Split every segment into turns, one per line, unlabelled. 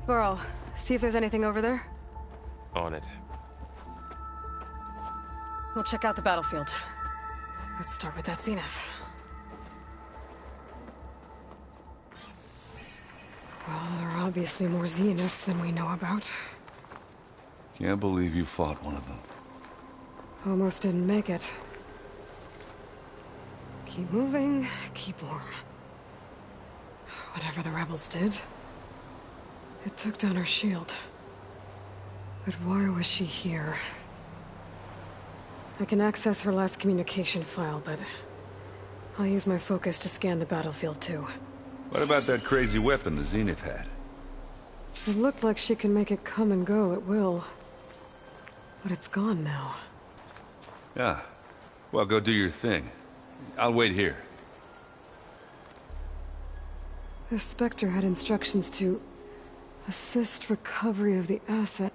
Burrow, see if there's anything over there.
On it.
We'll check out the battlefield. Let's start with that Zenith. Well, there are obviously more Zeniths than we know about.
Can't believe you fought one of them.
Almost didn't make it. Keep moving, keep warm. Whatever the rebels did, it took down our shield. But why was she here? I can access her last communication file, but I'll use my focus to scan the battlefield too.
What about that crazy weapon the Zenith had?
It looked like she can make it come and go at will. But it's gone now.
Yeah. Well, go do your thing. I'll wait here.
The Spectre had instructions to assist recovery of the asset.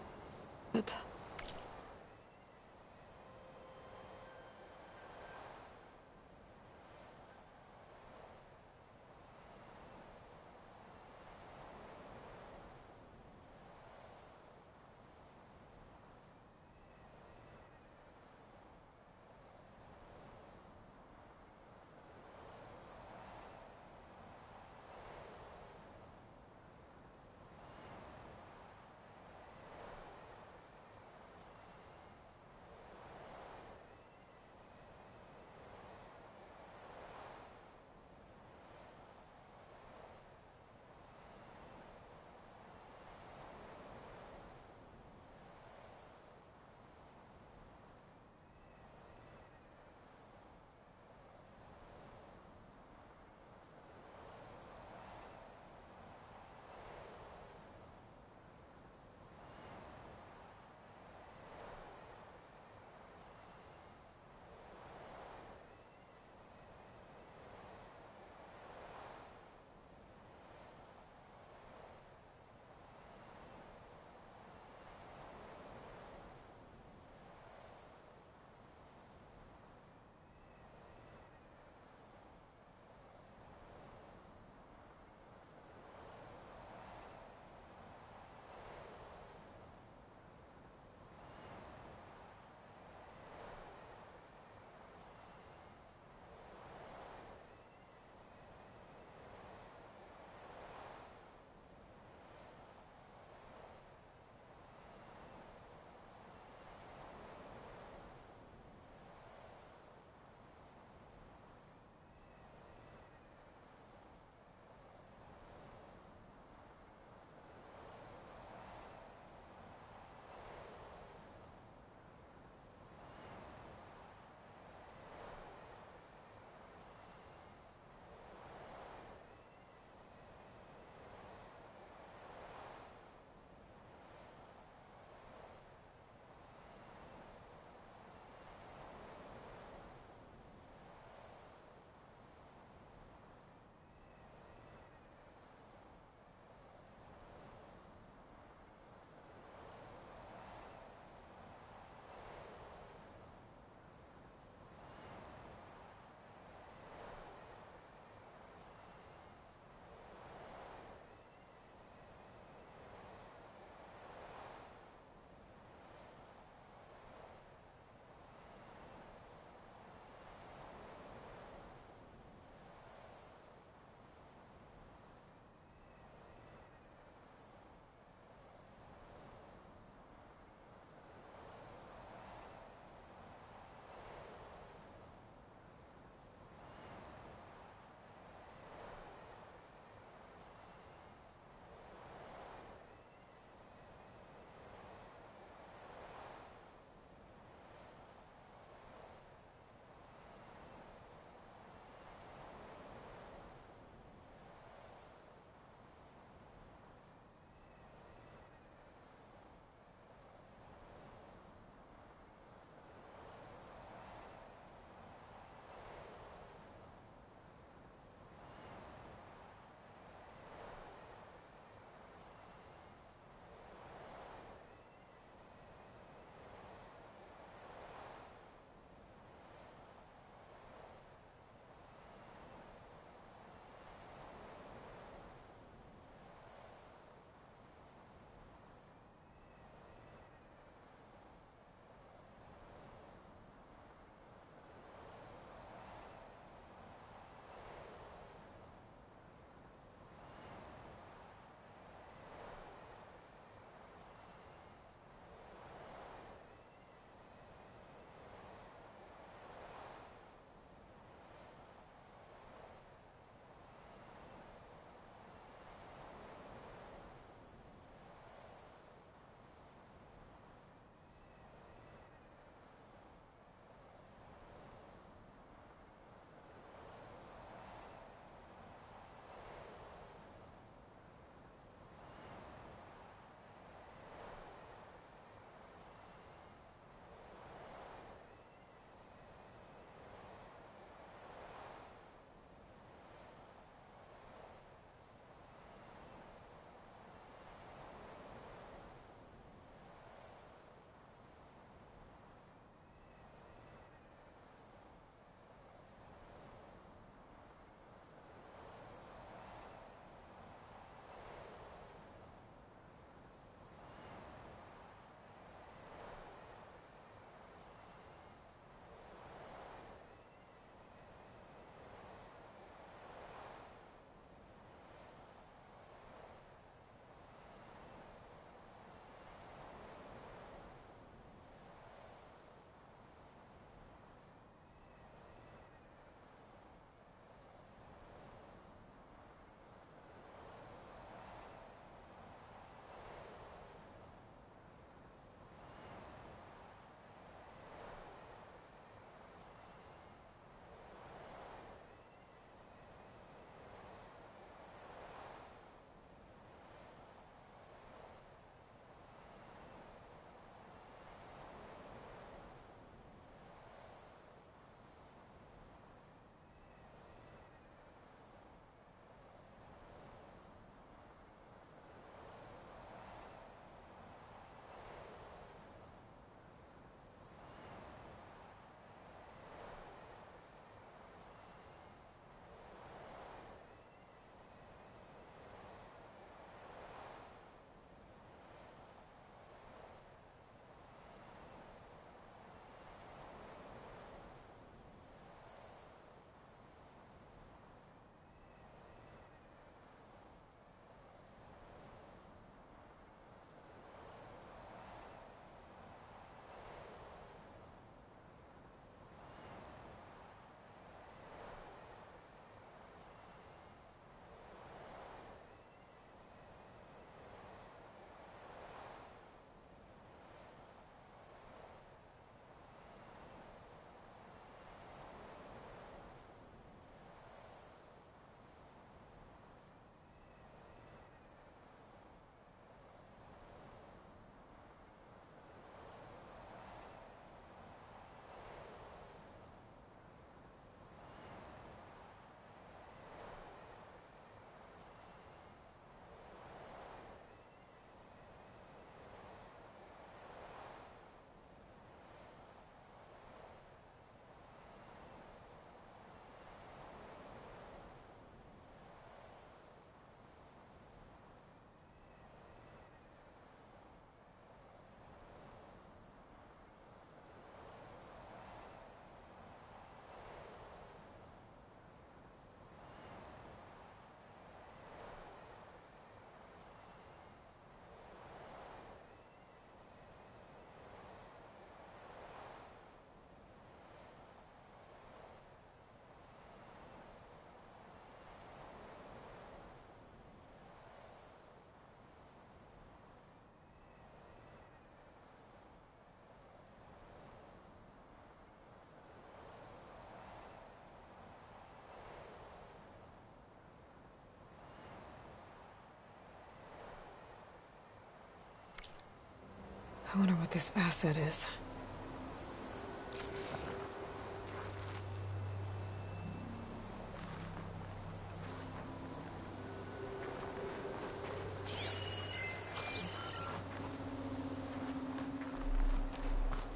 I wonder what this asset is.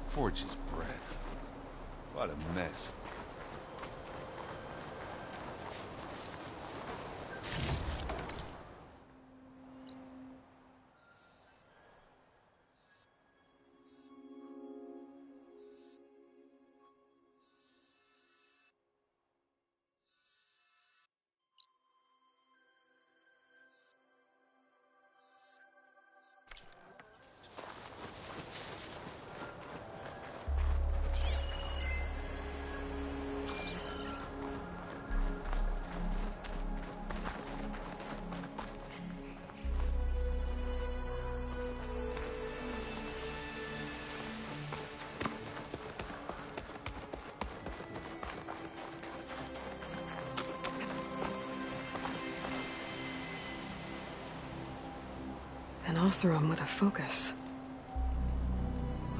Forge's breath. What a mess.
An Oseram with a focus.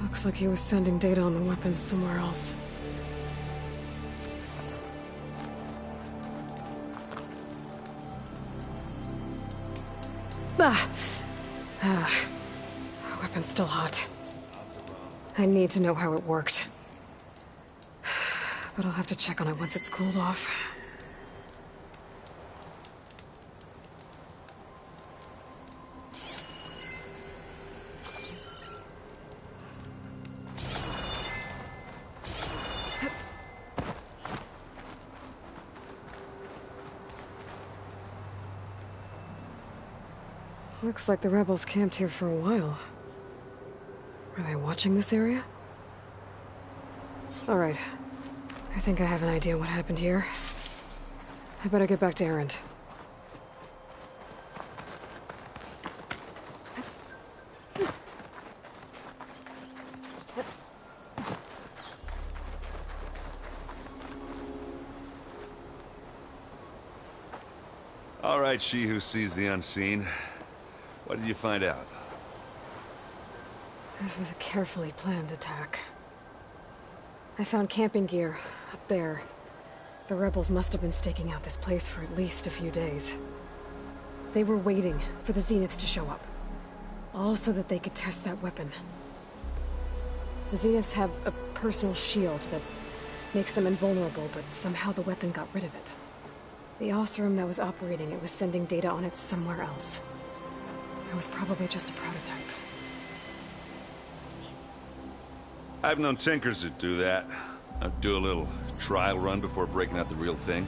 Looks like he was sending data on the weapons somewhere else. Weapon's still hot. I need to know how it worked. But I'll have to check on it once it's cooled off. Looks like the rebels camped here for a while. Are they watching this area? All right. I think I have an idea what happened here. I better get back to Erend.
All right, she who sees the unseen. What did you find out?
This was a carefully planned attack. I found camping gear up there. The rebels must have been staking out this place for at least a few days. They were waiting for the Zeniths to show up. All so that they could test that weapon. The Zeniths have a personal shield that makes them invulnerable, but somehow the weapon got rid of it. The Oseram that was operating it was sending data on it somewhere else. It was probably just a prototype.
I've known tinkers that do that. Do a little trial run before breaking out the real thing.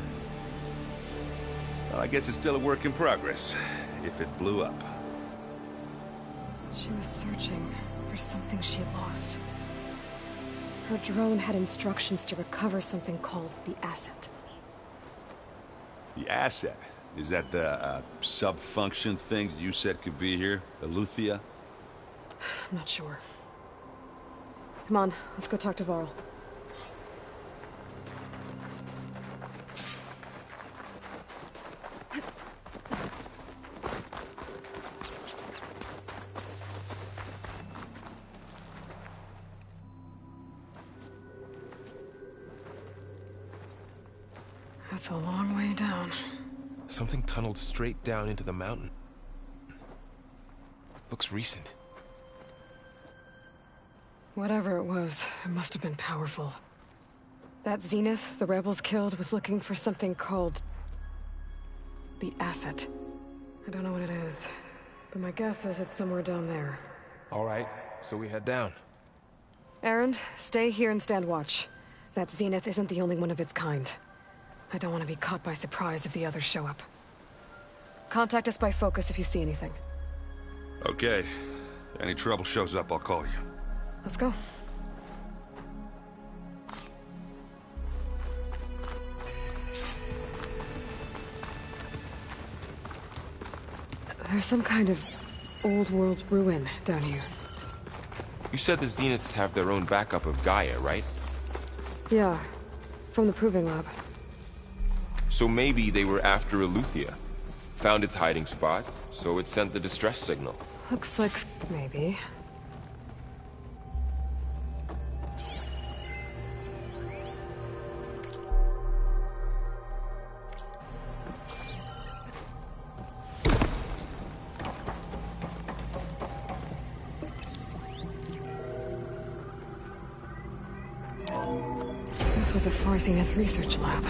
Well, I guess it's still a work in progress, if it blew up.
She was searching for something she lost. Her drone had instructions to recover something called the Asset.
The asset? Is that the sub-function thing that you said could be here? Eleuthia?
I'm not sure. Come on, let's go talk to Varl. That's a long way down.
Something tunneled straight down into the mountain. Looks recent.
Whatever it was, it must have been powerful. That Zenith the rebels killed was looking for something called the Asset. I don't know what it is, but my guess is it's somewhere down there.
All right, so we head down.
Erend, stay here and stand watch. That Zenith isn't the only one of its kind. I don't want to be caught by surprise if the others show up. Contact us by focus if you see anything.
Okay. Any trouble shows up, I'll call you.
Let's go. There's some kind of old world ruin down here.
You said the Zeniths have their own backup of Gaia, right?
Yeah, from the Proving Lab.
So maybe they were after Eleuthia. Found its hiding spot, so it sent the distress signal.
Looks like maybe. This was a Far Zenith research lab.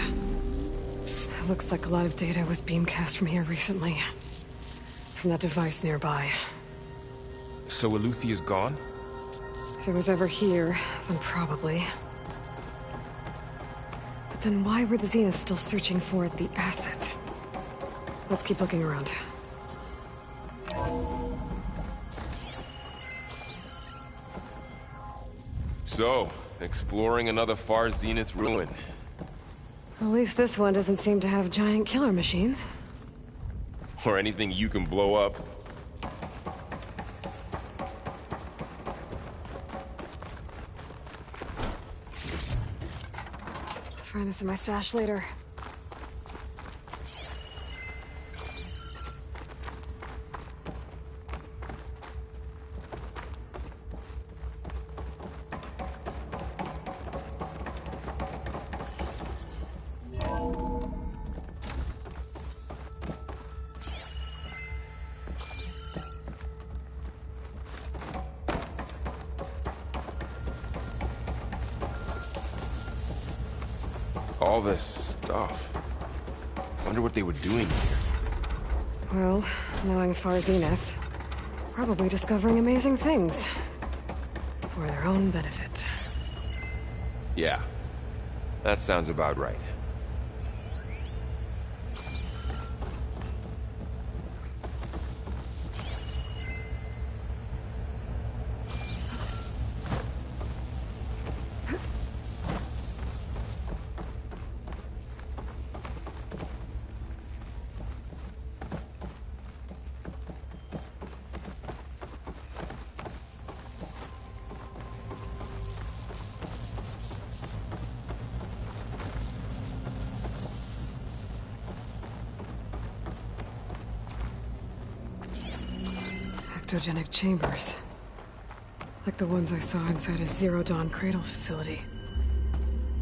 It looks like a lot of data was beamcast from here recently. From that device nearby.
So Eluthia's gone?
If it was ever here, then probably. But then why were the Zeniths still searching for the asset? Let's keep looking around.
So, exploring another Far Zenith ruin.
At least this one doesn't seem to have giant killer machines.
Or anything you can blow up.
Find this in my stash later.
All this stuff. Wonder what they were doing here.
Well, knowing Far Zenith, probably discovering amazing things. For their own benefit.
Yeah. That sounds about right.
Ectogenic chambers. Like the ones I saw inside a Zero Dawn cradle facility.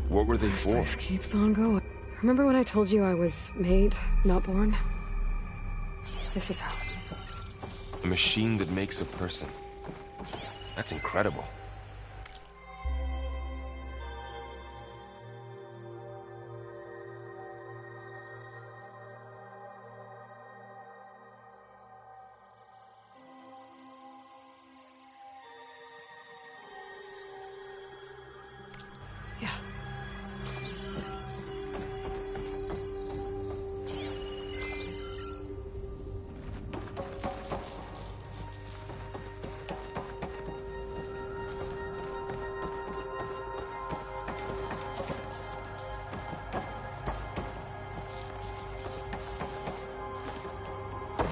What were they
This
for?
place keeps on going. Remember when I told you I was made, not born? This is how.
A machine that makes a person. That's incredible.
Yeah.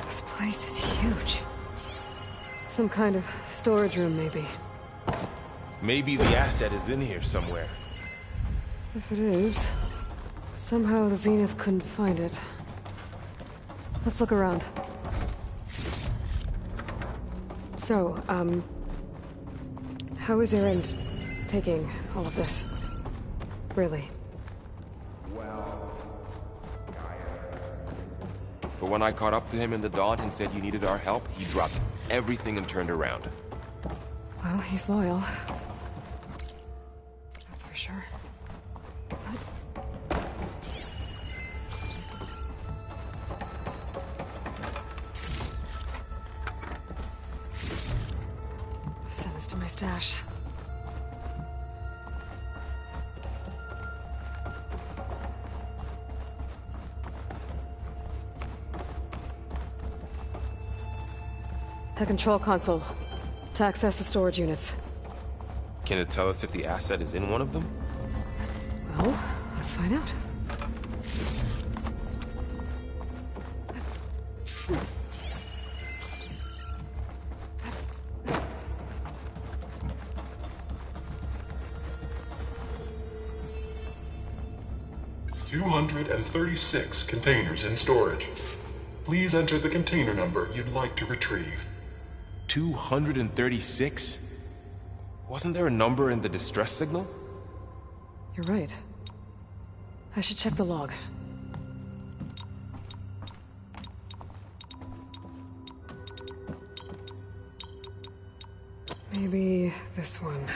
This place is huge. Some kind of storage room, maybe.
Maybe the asset is in here somewhere.
If it is, somehow the Zenith couldn't find it. Let's look around. So, how is Erend taking all of this? Really?
But when I caught up to him in the dawn and said you needed our help, he dropped everything and turned around.
Well, he's loyal. That's for sure. Send this to my stash. The control console. To access the storage units.
Can it tell us if the asset is in one of them?
Well, let's find out.
$236 containers in storage. Please enter the container number you'd like to retrieve.
236? Wasn't there a number in the distress signal?
You're right. I should check the log. Maybe this one.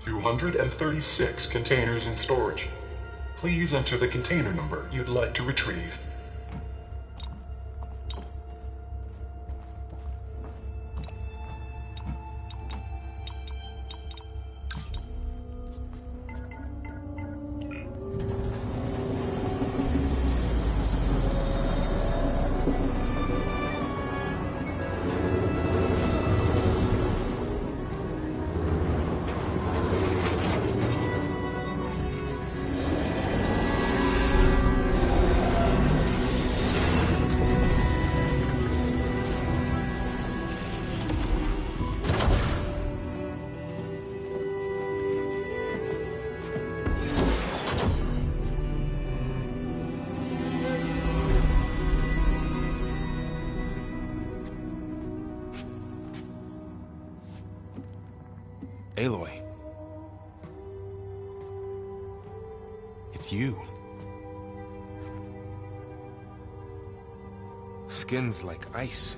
236 containers in storage. Please enter the container number you'd like to retrieve.
Aloy. It's you. Skin's like ice.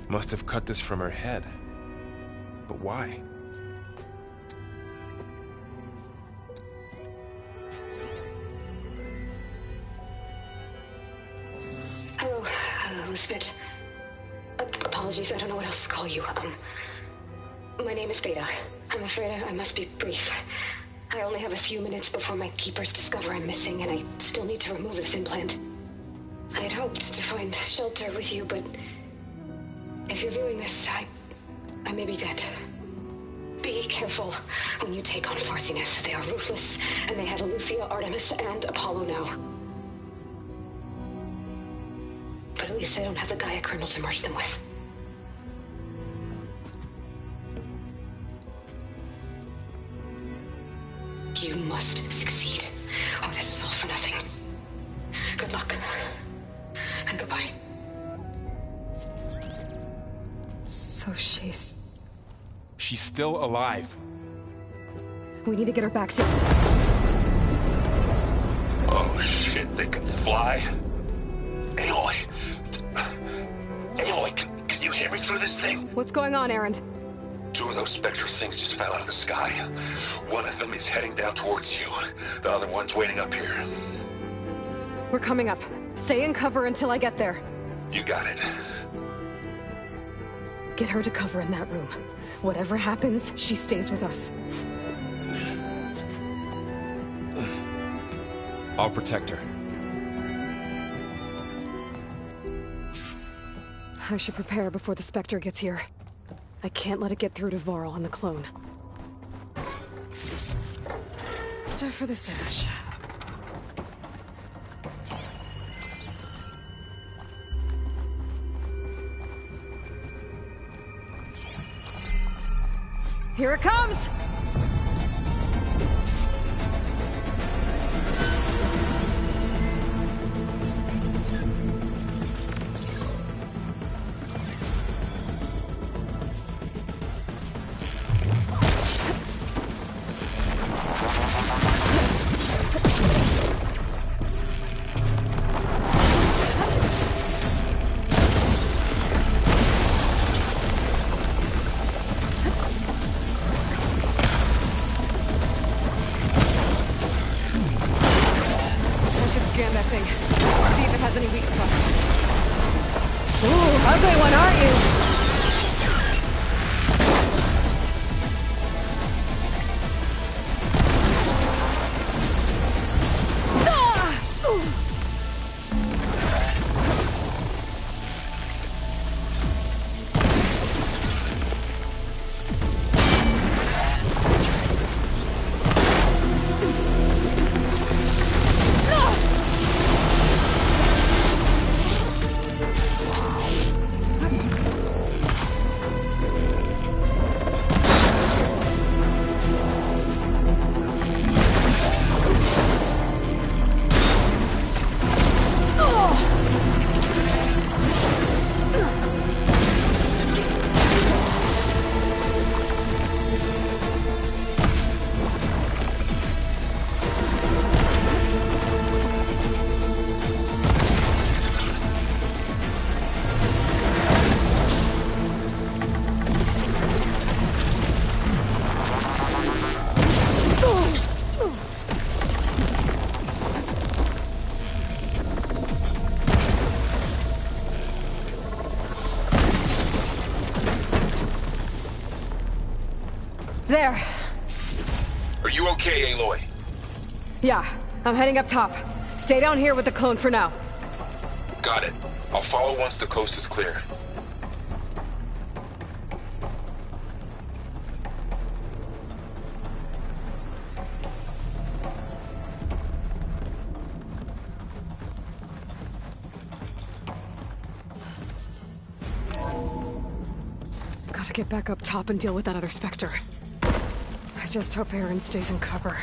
Must have cut this from her head. But why?
Hello, Elizabeth. Apologies, I don't know what else to call you. My name is Veda. I'm afraid I must be brief. I only have a few minutes before my keepers discover I'm missing, and I still need to remove this implant. I had hoped to find shelter with you, but if you're viewing this, I may be dead. Be careful when you take on Far Zenith. They are ruthless, and they have Aletheia, Artemis, and Apollo now. But at least I don't have the Gaia kernel to merge them with. You must succeed, or this was all for nothing. Good luck, and goodbye. So she's
still alive.
We need to get her back to...
Oh shit, they can fly? Aloy! Aloy, can you hear me through this thing?
What's going on, Erend?
2 of those Spectre things just fell out of the sky. One of them is heading down towards you. The other one's waiting up here.
We're coming up. Stay in cover until I get there.
You got it.
Get her to cover in that room. Whatever happens, she stays with us.
I'll protect her.
I should prepare before the Spectre gets here. I can't let it get through to Varl and the clone. Stuff for the stash. Here it comes! Scan that thing. See if it has any weak spots. Ooh, ugly one, aren't you? There.
Are you okay, Aloy?
Yeah, I'm heading up top. Stay down here with the clone for now.
Got it. I'll follow once the coast is clear.
Gotta get back up top and deal with that other Spectre. I just hope Aaron stays in cover.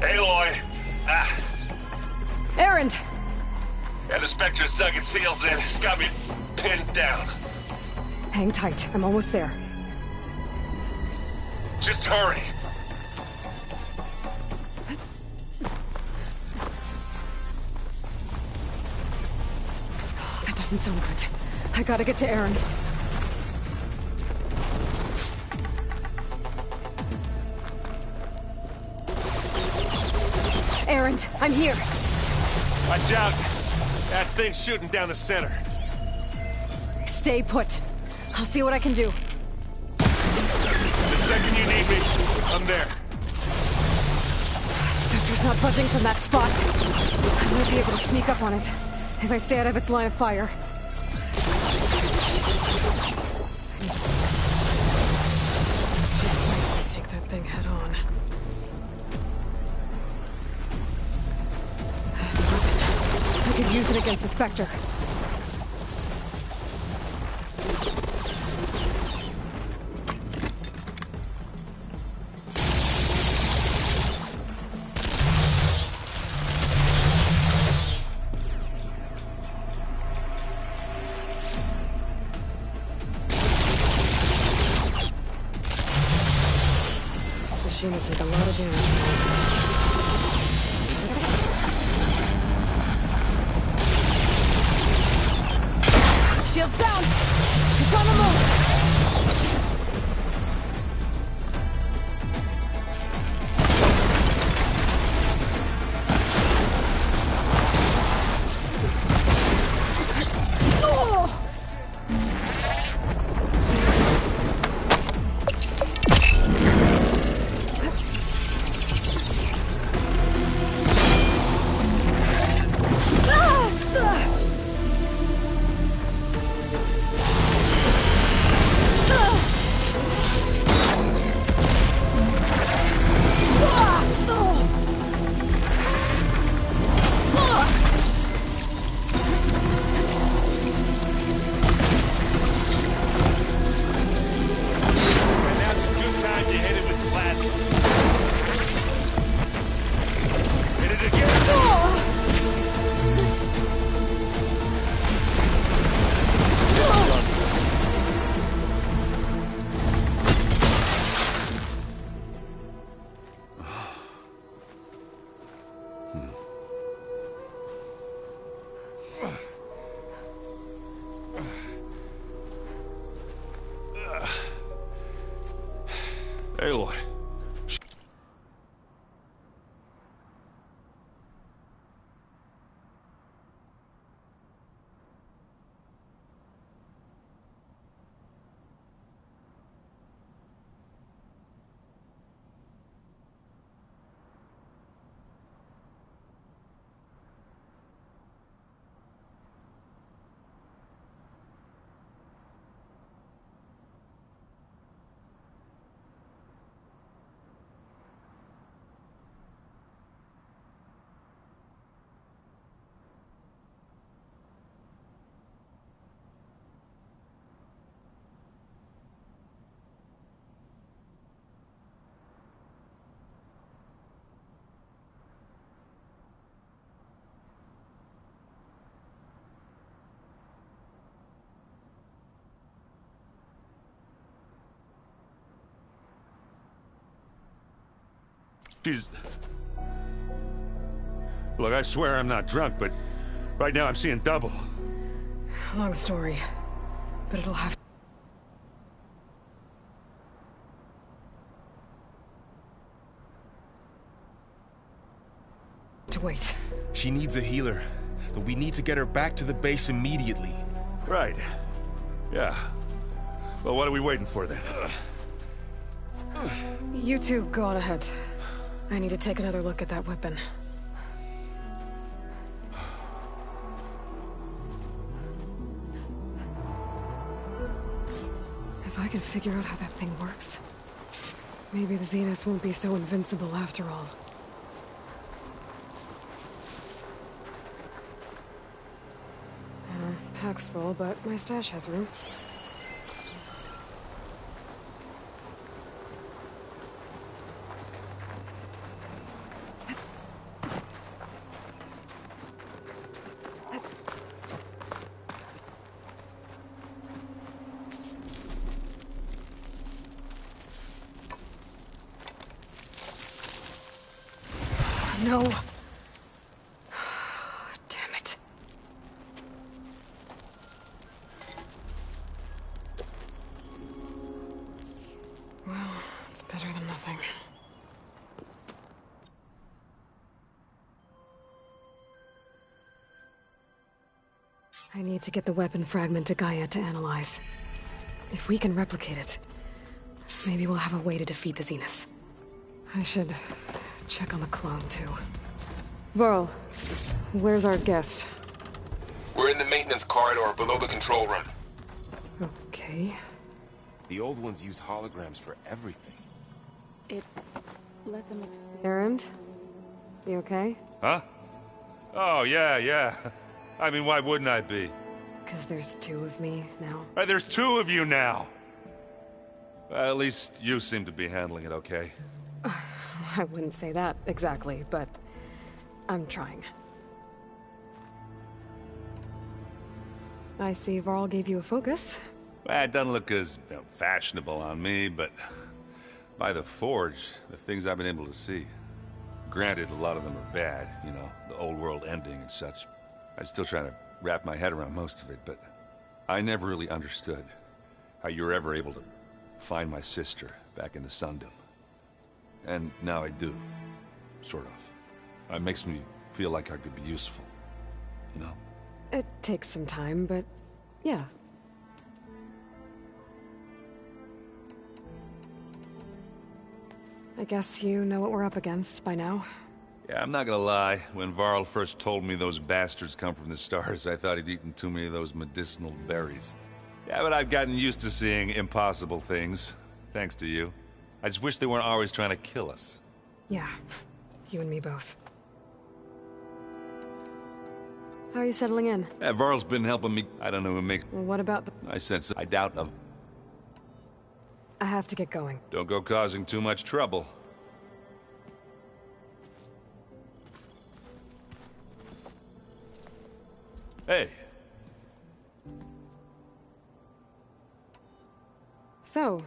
Aloy!
Erend!
And the Spectre's dug its heels in. It's got me pinned down.
Hang tight, I'm almost there.
Just hurry.
That doesn't sound good. I gotta get to Erend. Erend, I'm here.
Watch out! That thing's shooting down the center.
Stay put. I'll see what I can do.
The second you need me, I'm there.
Spectre's not budging from that spot. I might be able to sneak up on it, if I stay out of its line of fire. I need to take that thing head on. I could use it against the Spectre. Machine will take a lot of damage. Shields down! It's on the move!
Aloy. She's... Look, I swear I'm not drunk, but right now I'm seeing double.
Long story, but it'll have to wait.
She needs a healer, but we need to get her back to the base immediately.
Right. Yeah. Well, what are we waiting for then?
You two go on ahead. I need to take another look at that weapon. If I can figure out how that thing works, maybe the Zeniths won't be so invincible after all. Pack's full, but my stash has room. No. Damn it. Well, it's better than nothing. I need to get the weapon fragment to Gaia to analyze. If we can replicate it, maybe we'll have a way to defeat the Zeniths. I should check on the clone, too. Varl, where's our guest?
We're in the maintenance corridor below the control room.
Okay.
The old ones used holograms for everything.
Let them expand. Erend? You okay?
Huh? Oh, yeah. I mean, why wouldn't I be?
Because there's two of me now.
There's two of you now! Well, at least you seem to be handling it okay.
I wouldn't say that exactly, but I'm trying. I see Varl gave you a focus.
Well, it doesn't look as fashionable on me, but by the Forge, the things I've been able to see. Granted, a lot of them are bad, you know, the old world ending and such. I'm still trying to wrap my head around most of it, but I never really understood how you were ever able to find my sister back in the Sundom. And now I do, sort of. It makes me feel like I could be useful, you know?
It takes some time, but yeah. I guess you know what we're up against by now.
Yeah, I'm not gonna lie. When Varl first told me those bastards come from the stars, I thought he'd eaten too many of those medicinal berries. Yeah, but I've gotten used to seeing impossible things, thanks to you. I just wish they weren't always trying to kill us.
Yeah, you and me both. How are you settling in?
Yeah, Varl's been helping me. I don't know who makes...
Well, what about the...
I sense I doubt of...
I have to get going.
Don't go causing too much trouble. Hey.
So,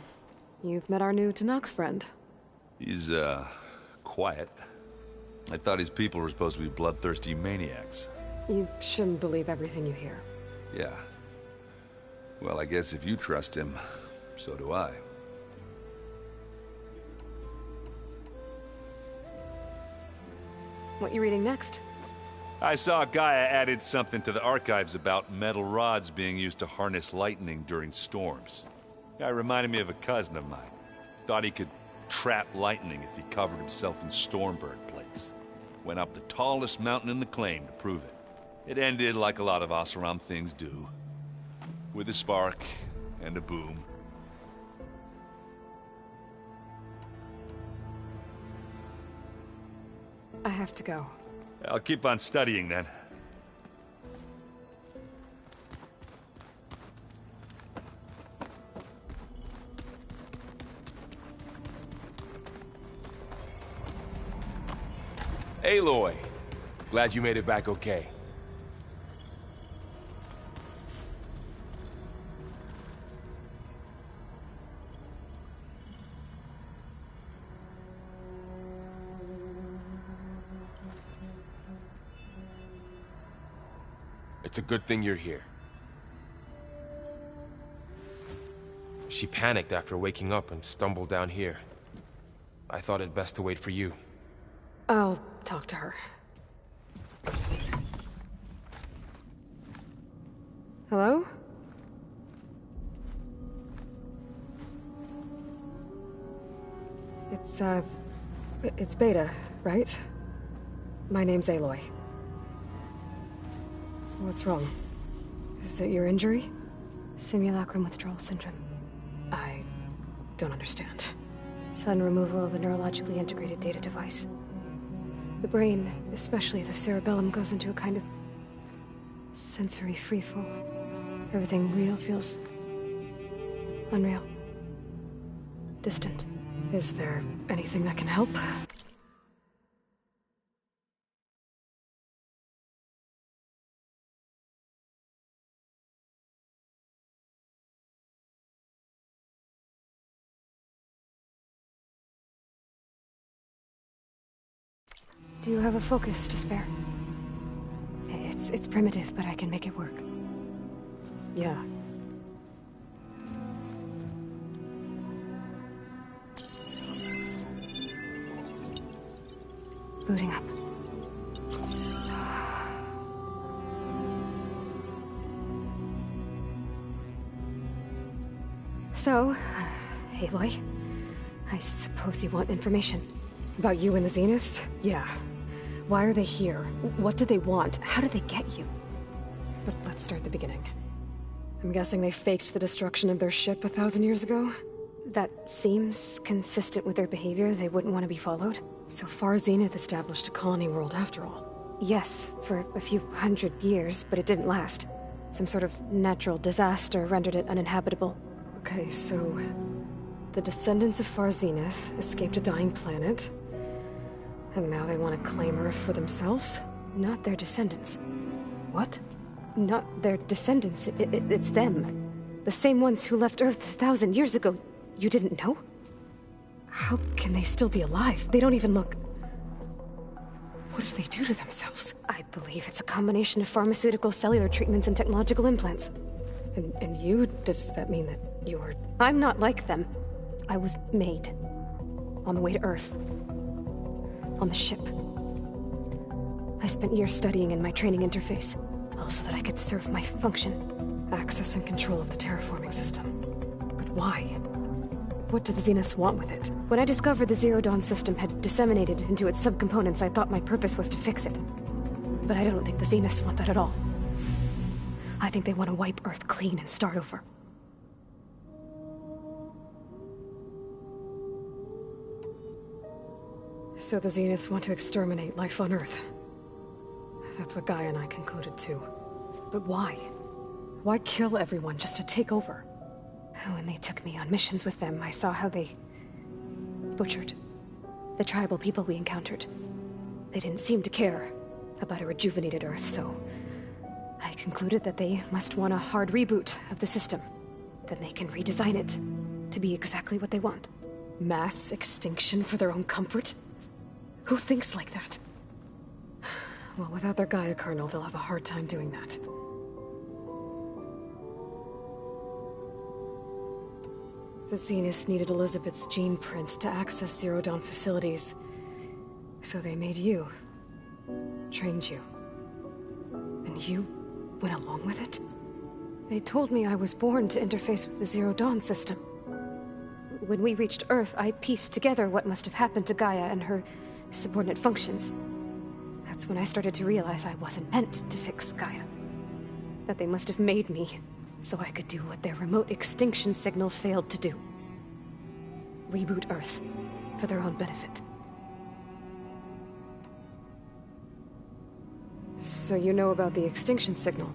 you've met our new Tanakh friend.
He's, quiet. I thought his people were supposed to be bloodthirsty maniacs.
You shouldn't believe everything you hear.
Yeah. Well, I guess if you trust him, so do I.
What you reading next?
I saw Gaia added something to the archives about metal rods being used to harness lightning during storms. Guy reminded me of a cousin of mine. Thought he could trap lightning if he covered himself in Stormbird plates. Went up the tallest mountain in the claim to prove it. It ended like a lot of Oseram things do. With a spark and a boom.
I have to go.
I'll keep on studying then.
Aloy, glad you made it back okay. It's a good thing you're here. She panicked after waking up and stumbled down here. I thought it best to wait for you.
I'll talk to her. Hello? It's Beta, right? My name's Aloy. What's wrong? Is it your injury?
Simulacrum withdrawal syndrome.
I don't understand.
Sudden removal of a neurologically integrated data device. The brain, especially the cerebellum, goes into a kind of sensory freefall. Everything real feels unreal. Distant.
Is there anything that can help?
Do you have a focus to spare? It's primitive, but I can make it work.
Yeah.
Booting up.
So, Aloy, I suppose you want information. About you and the Zeniths? Yeah. Why are they here? What do they want? How did they get you? But let's start at the beginning. I'm guessing they faked the destruction of their ship 1,000 years ago?
That seems consistent with their behavior. They wouldn't want to be followed.
So far, Zenith established a colony world after all.
Yes, for a few hundred years, but it didn't last. Some sort of natural disaster rendered it uninhabitable.
Okay, so the descendants of Far Zenith escaped a dying planet, and now they want to claim Earth for themselves?
Not their descendants.
What?
Not their descendants. It's them. The same ones who left Earth 1,000 years ago. You didn't know?
How can they still be alive? They don't even look... What did they do to themselves?
I believe it's a combination of pharmaceutical, cellular treatments, and technological implants.
And you? Does that mean that you're...
I'm not like them. I was made. On the way to Earth. On the ship. I spent years studying in my training interface, all so that I could serve my function.
Access and control of the terraforming system. But why? What do the Zeniths want with it?
When I discovered the Zero Dawn system had disseminated into its subcomponents, I thought my purpose was to fix it. But I don't think the Zeniths want that at all. I think they want to wipe Earth clean and start over.
So the Zeniths want to exterminate life on Earth. That's what Gaia and I concluded too. But why? Why kill everyone just to take over?
When they took me on missions with them, I saw how they butchered the tribal people we encountered. They didn't seem to care about a rejuvenated Earth, so I concluded that they must want a hard reboot of the system. Then they can redesign it to be exactly what they want.
Mass extinction for their own comfort? Who thinks like that? Well, without their Gaia kernel, they'll have a hard time doing that. The Zeniths needed Elizabeth's gene print to access Zero Dawn facilities. So they made you. Trained you. And you went along with it?
They told me I was born to interface with the Zero Dawn system. When we reached Earth, I pieced together what must have happened to Gaia and her subordinate functions. That's when I started to realize I wasn't meant to fix Gaia. That they must have made me so I could do what their remote extinction signal failed to do. Reboot Earth for their own benefit.
So you know about the extinction signal?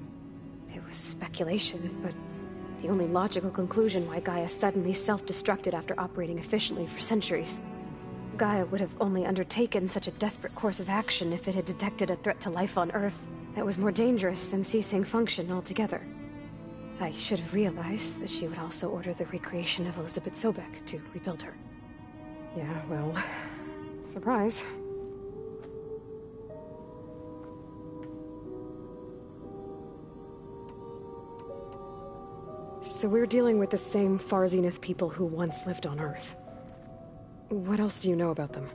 It was speculation, but the only logical conclusion why Gaia suddenly self-destructed after operating efficiently for centuries. Gaia would have only undertaken such a desperate course of action if it had detected a threat to life on Earth that was more dangerous than ceasing function altogether. I should have realized that she would also order the recreation of Elizabeth Sobek to rebuild her.
Yeah, well, surprise. So we're dealing with the same Far Zenith people who once lived on Earth. What else do you know about them?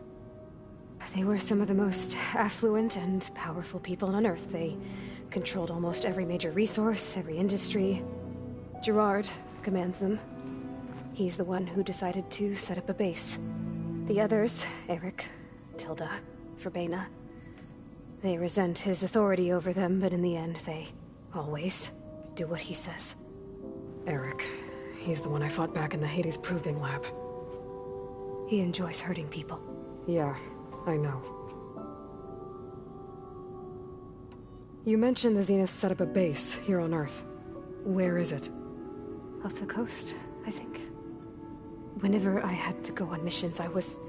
They were some of the most affluent and powerful people on Earth. They controlled almost every major resource, every industry. Gerard commands them. He's the one who decided to set up a base. The others, Eric, Tilda, Verbena, they resent his authority over them, but in the end, they always do what he says.
Eric. He's the one I fought back in the Hades Proving Lab.
He enjoys hurting people.
Yeah, I know. You mentioned the Zeniths set up a base here on Earth. Where is it?
Off the coast, I think. Whenever I had to go on missions, I was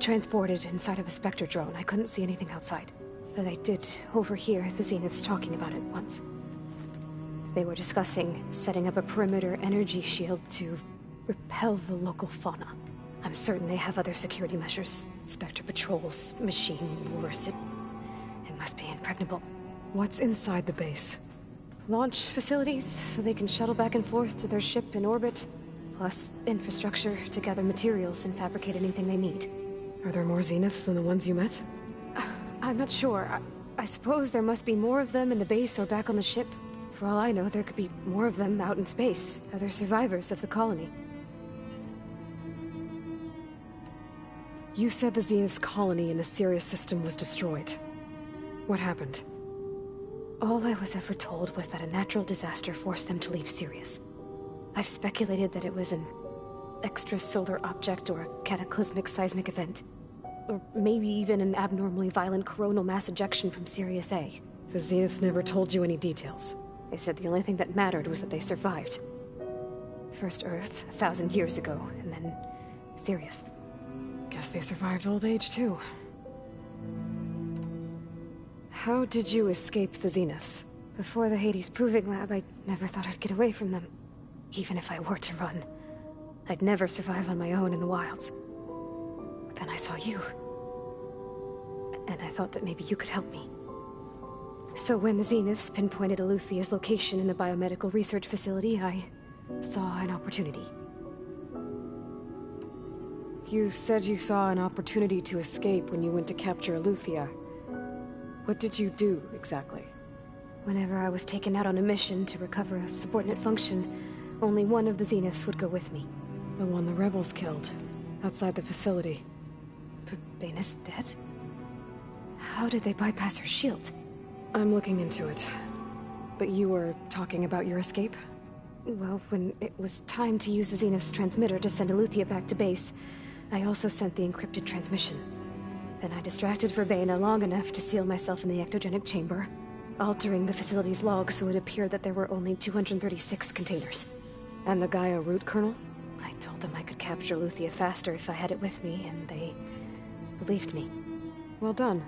transported inside of a Spectre drone. I couldn't see anything outside. But I did overhear the Zeniths talking about it once. They were discussing setting up a perimeter energy shield to repel the local fauna. I'm certain they have other security measures. Spectre patrols, machine wars. It must be impregnable.
What's inside the base?
Launch facilities, so they can shuttle back and forth to their ship in orbit. Plus infrastructure to gather materials and fabricate anything they need.
Are there more Zeniths than the ones you met?
I'm not sure. I suppose there must be more of them in the base or back on the ship. For all I know, there could be more of them out in space. Other survivors of the colony.
You said the Zenith's colony in the Sirius system was destroyed. What happened?
All I was ever told was that a natural disaster forced them to leave Sirius. I've speculated that it was an extrasolar object or a cataclysmic seismic event. Or maybe even an abnormally violent coronal mass ejection from Sirius A.
The Zeniths never told you any details.
They said the only thing that mattered was that they survived. First Earth, 1,000 years ago, and then Sirius.
Guess they survived old age, too. How did you escape the Zeniths?
Before the Hades Proving Lab, I never thought I'd get away from them. Even if I were to run. I'd never survive on my own in the wilds. But then I saw you. And I thought that maybe you could help me. So when the Zeniths pinpointed Eluthia's location in the biomedical research facility, I saw an opportunity.
You said you saw an opportunity to escape when you went to capture Eluthia. What did you do, exactly?
Whenever I was taken out on a mission to recover a subordinate function, only one of the Zeniths would go with me.
The one the rebels killed, outside the facility.
Baina's dead? How did they bypass her shield?
I'm looking into it. But you were talking about your escape?
Well, when it was time to use the Zenith's transmitter to send Eluthia back to base, I also sent the encrypted transmission. Then I distracted Verbena long enough to seal myself in the ectogenic chamber, altering the facility's log so it appeared that there were only 236 containers.
And the Gaia root kernel?
I told them I could capture Eluthia faster if I had it with me, and they believed me.
Well done.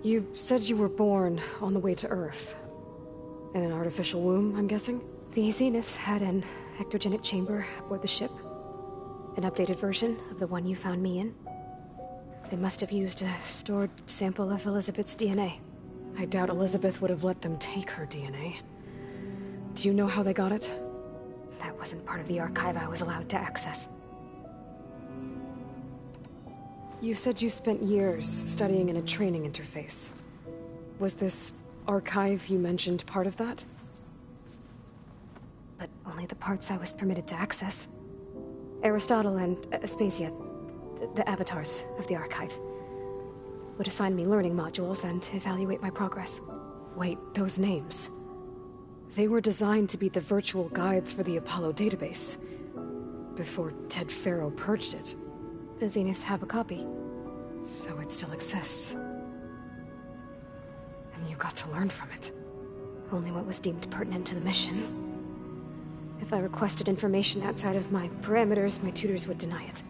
You said you were born on the way to Earth. In an artificial womb, I'm guessing?
The Zeniths had an ectogenic chamber aboard the ship. An updated version of the one you found me in. They must have used a stored sample of Elizabeth's DNA.
I doubt Elizabeth would have let them take her DNA. Do you know how they got it?
That wasn't part of the archive I was allowed to access.
You said you spent years studying in a training interface. Was this archive you mentioned part of that?
But only the parts I was permitted to access. Aristotle and Aspasia, the avatars of the archive, would assign me learning modules and evaluate my progress.
Wait, those names. They were designed to be the virtual guides for the Apollo database, before Ted Faro purged it.
The Zeniths have a copy.
So it still exists. And you got to learn from it.
Only what was deemed pertinent to the mission. If I requested information outside of my parameters, my tutors would deny it.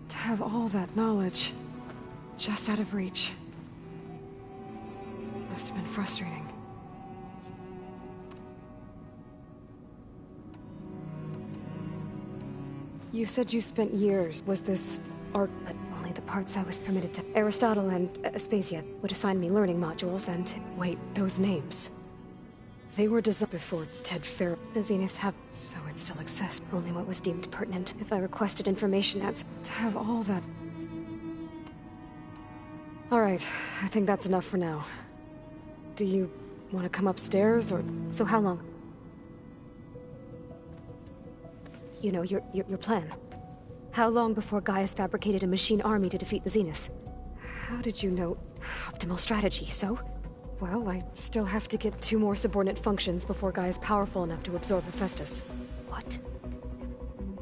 To have all that knowledge, just out of reach. Must have been frustrating. You said you spent years. Was this
But only the parts I was permitted to. Aristotle and Aspasia would assign me learning modules and...
Wait, those names. They were designed before Ted Fair.
The Zeniths have...
So it still exists.
only what was deemed pertinent. If I requested information as...
To have all that... Alright, I think that's enough for now. Do you want to come upstairs, or...
So how long? You know, your plan. How long before Gaius fabricated a machine army to defeat the Zeniths?
How did you know?
Optimal strategy, so?
Well, I still have to get 2 more subordinate functions before Gaia is powerful enough to absorb Hephaestus.
What?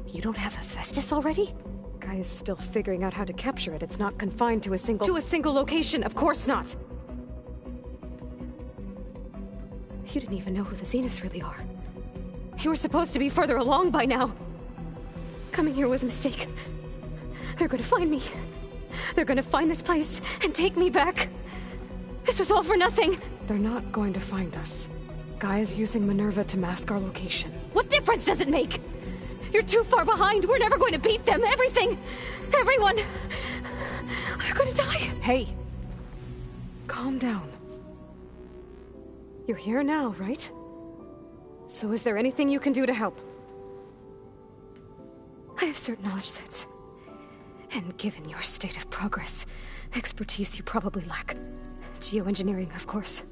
You don't have Hephaestus already?
Gaia's still figuring out how to capture it. It's not confined to a single... To a single location! Of course not!
You didn't even know who the Zeniths really are.
You were supposed to be further along by now!
Coming here was a mistake. They're gonna find me. They're gonna find this place and take me back. This was all for nothing!
They're not going to find us. Gaia's using Minerva to mask our location.
What difference does it make? You're too far behind. We're never going to beat them. Everything. Everyone. They're gonna die.
Hey. Calm down. You're here now, right? So is there anything you can do to help?
I have certain knowledge sets. And given your state of progress, expertise you probably lack. Geoengineering, of course.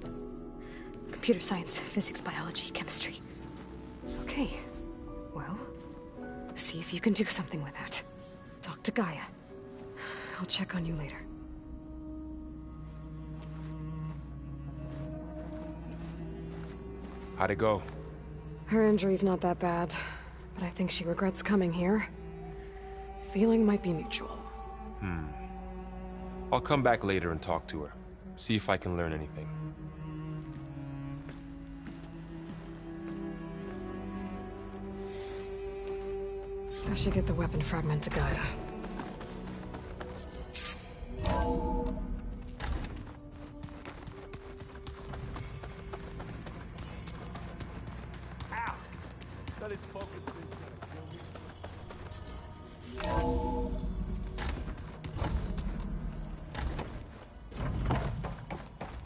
Computer science, physics, biology, chemistry.
Okay. Well, see if you can do something with that. Talk to Gaia. I'll check on you later.
How'd it go?
Her injury's not that bad, but I think she regrets coming here. Feeling might be mutual.
I'll come back later and talk to her. See if I can learn anything.
I should get the weapon fragment to Gaia.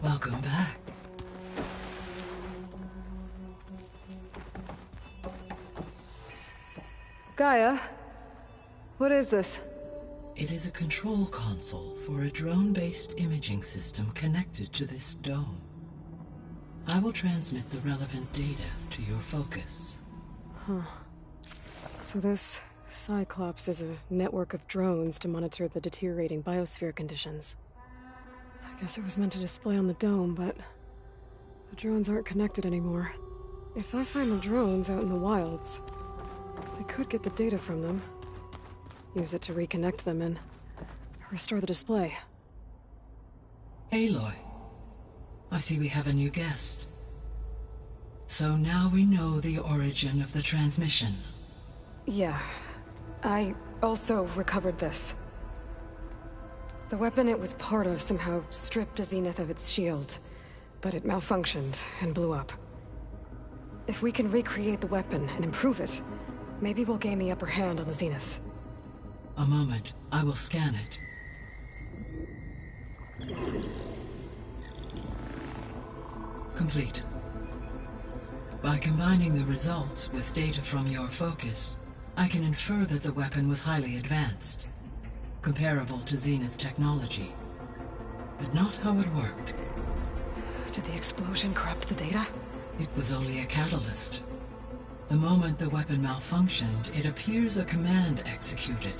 Welcome back.
Gaia? What is this?
It is a control console for a drone-based imaging system connected to this dome. I will transmit the relevant data to your focus.
Huh. So this Cyclops is a network of drones to monitor the deteriorating biosphere conditions. I guess it was meant to display on the dome, but the drones aren't connected anymore. If I find the drones out in the wilds, I could get the data from them, use it to reconnect them and restore the display.
Aloy, I see we have a new guest. So now we know the origin of the transmission.
Yeah. I also recovered this. The weapon it was part of somehow stripped a Zenith of its shield, but it malfunctioned and blew up. If we can recreate the weapon and improve it, maybe we'll gain the upper hand on the Zeniths.
A moment, I will scan it. Complete. By combining the results with data from your focus, I can infer that the weapon was highly advanced, comparable to Zenith technology, but not how it worked.
Did the explosion corrupt the data?
It was only a catalyst. The moment the weapon malfunctioned, it appears a command executed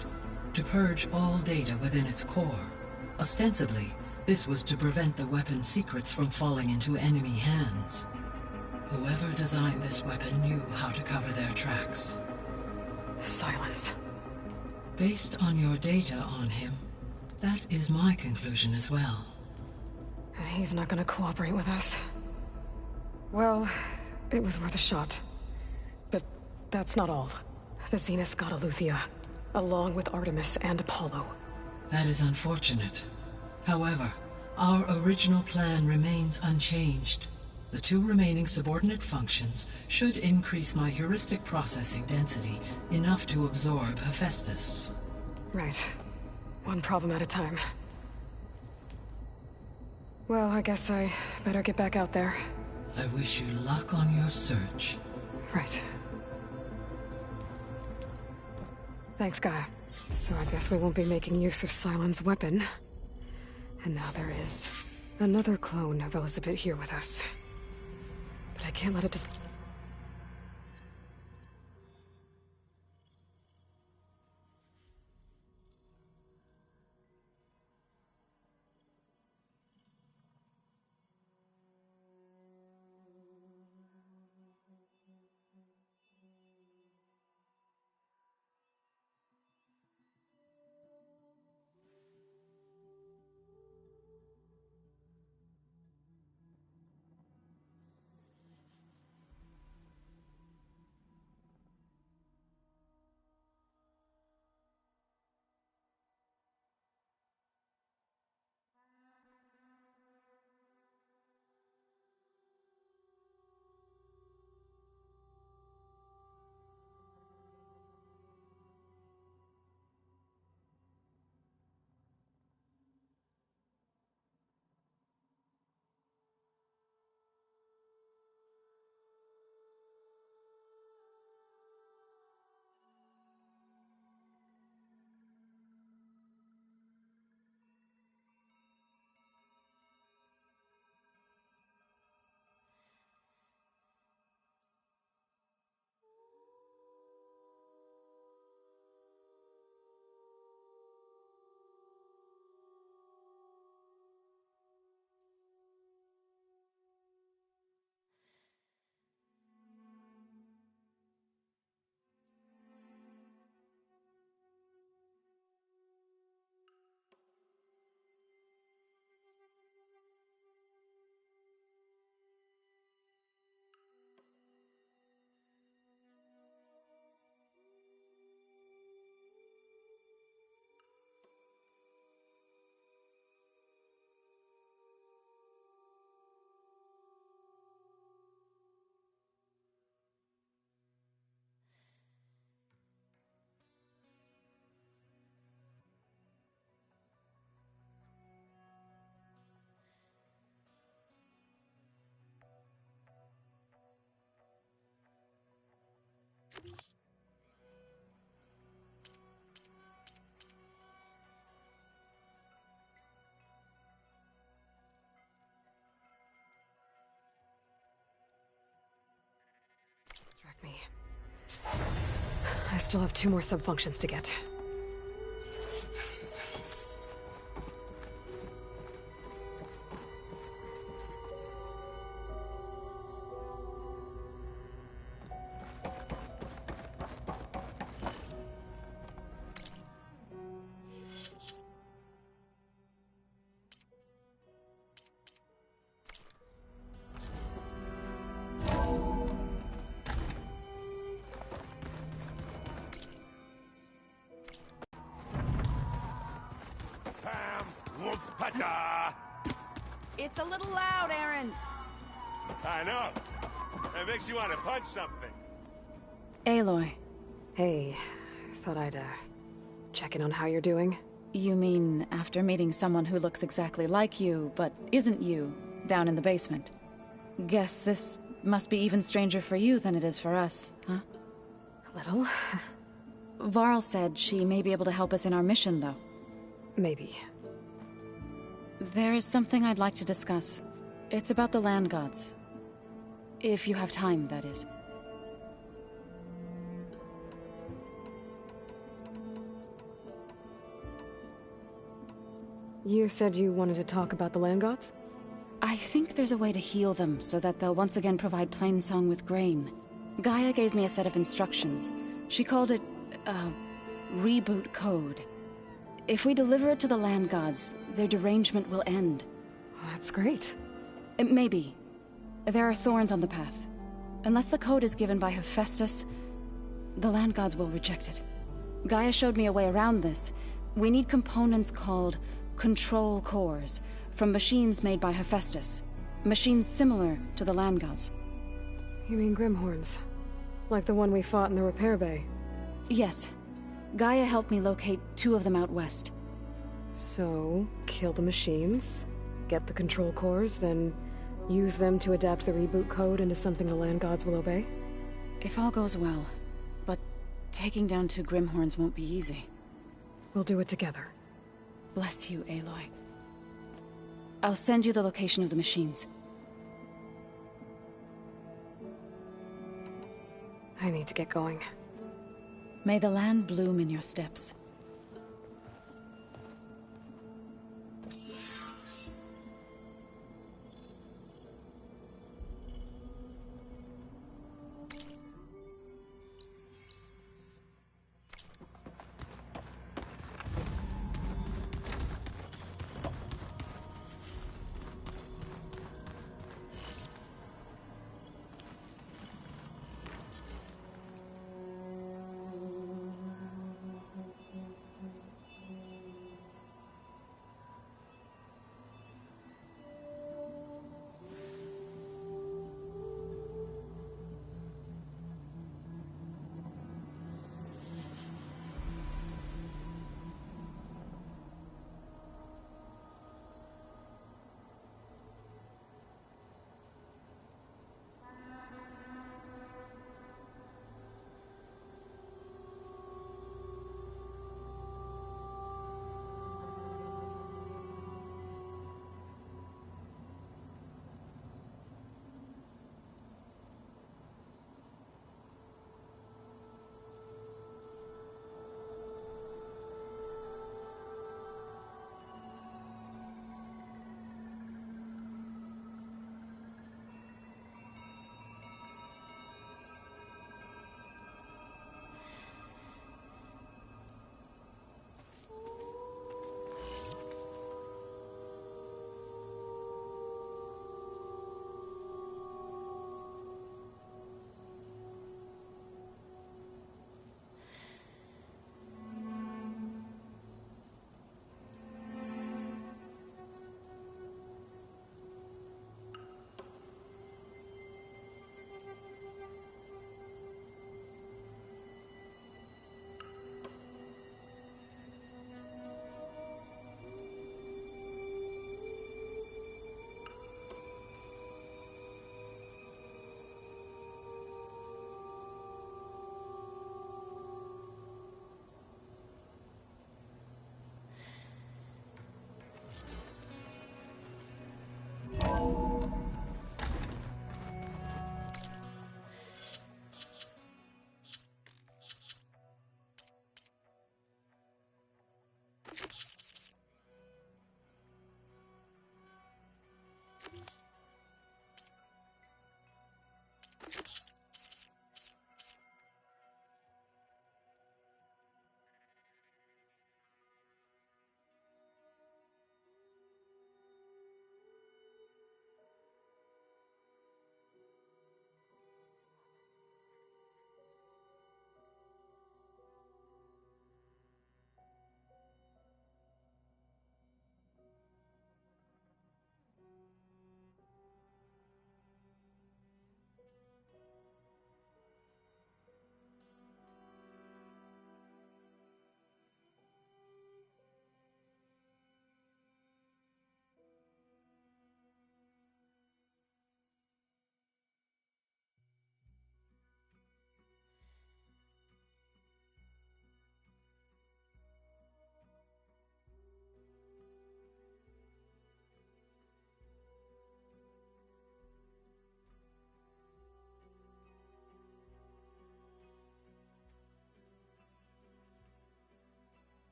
to purge all data within its core. Ostensibly, this was to prevent the weapon's secrets from falling into enemy hands. Whoever designed this weapon knew how to cover their tracks.
Silence.
Based on your data on him, that is my conclusion as well.
And he's not gonna cooperate with us. Well, it was worth a shot. But that's not all. The Zeniths got Eleuthia, along with Artemis and Apollo.
That is unfortunate. However, our original plan remains unchanged. The 2 remaining subordinate functions should increase my heuristic processing density enough to absorb Hephaestus.
Right. One problem at a time. Well, I guess I better get back out there.
I wish you luck on your search.
Right. Thanks, Gaia. So I guess we won't be making use of Sylens' weapon. And now there is another clone of Elizabeth here with us. But I can't let it just... Track me. I still have 2 more sub-functions to get.
It's a little loud, Aaron.
I know. It makes you want to punch something.
Aloy.
Hey, thought I'd, check in on how you're doing.
You mean after meeting someone who looks exactly like you, but isn't you, down in the basement? Guess this must be even stranger for you than it is for us, huh?
A little.
Varl said she may be able to help us in our mission, though.
Maybe.
There is something I'd like to discuss. It's about the land gods. If you have time, that is.
You said you wanted to talk about the land gods?
I think there's a way to heal them so that they'll once again provide Plainsong with grain. Gaia gave me a set of instructions. She called it, reboot code. If we deliver it to the land gods, their derangement will end.
That's great.
Maybe. There are thorns on the path. Unless the code is given by Hephaestus, the land gods will reject it. Gaia showed me a way around this. We need components called control cores from machines made by Hephaestus. Machines similar to the land gods.
You mean Grimhorns? Like the one we fought in the repair bay?
Yes. Gaia helped me locate 2 of them out west.
So, kill the machines, get the control cores, then use them to adapt the reboot code into something the land gods will obey?
If all goes well. But taking down 2 Grimhorns won't be easy.
We'll do it together.
Bless you, Aloy. I'll send you the location of the machines.
I need to get going.
May the land bloom in your steps.